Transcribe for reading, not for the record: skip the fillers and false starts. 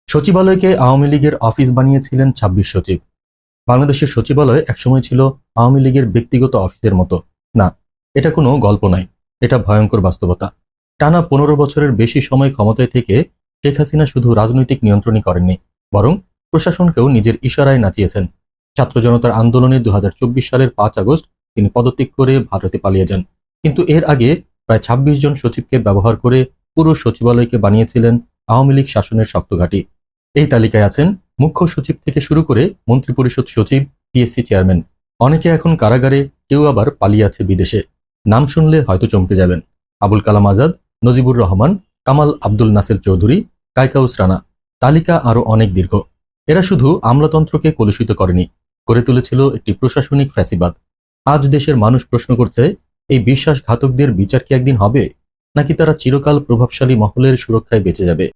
সচিবালয়কে আওয়ামী লীগের অফিস বানিয়েছিলেন ২৬ সচিব। বাংলাদেশের সচিবালয় একসময় ছিল আওয়ামী লীগের ব্যক্তিগত অফিসের মতো। না, এটা কোনো গল্প নয়, এটা ভয়ঙ্কর বাস্তবতা। টানা ১৫ বছরের বেশি সময় ক্ষমতায় থেকে শেখ হাসিনা শুধু রাজনৈতিক নিয়ন্ত্রণই করেননি, বরং প্রশাসনকেও নিজের ইশারায় নাচিয়েছেন। ছাত্র জনতার আন্দোলনে ২০২৪ সালের ৫ আগস্ট তিনি পদত্যাগ করে ভারতে পালিয়ে যান। কিন্তু এর আগে প্রায় ২৬ জন সচিবকে ব্যবহার করে পুরো সচিবালয়কে বানিয়েছিলেন আওয়ামী লীগ শাসনের শক্ত ঘাঁটি। এই তালিকায় আছেন মুখ্য সচিব থেকে শুরু করে মন্ত্রিপরিষদ সচিব, পিএসসি চেয়ারম্যান। অনেকে এখন কারাগারে, কেউ আবার পালিয়ে আছে বিদেশে। নাম শুনলে হয়তো চমকে যাবেন: আবুল কালাম আজাদ, নজিবুর রহমান, কামাল আব্দুল নাসের চৌধুরী, কায়কাউস রানা। তালিকা আরো অনেক দীর্ঘ। এরা শুধু আমলাতন্ত্রকে কলুষিত করেনি, করে তুলেছিল একটি প্রশাসনিক ফ্যাসিবাদ। আজ দেশের মানুষ প্রশ্ন করছে, এই বিশ্বাসঘাতকদের বিচার কি একদিন হবে, নাকি তারা চিরকাল প্রভাবশালী মহলের সুরক্ষায় বেঁচে যাবে?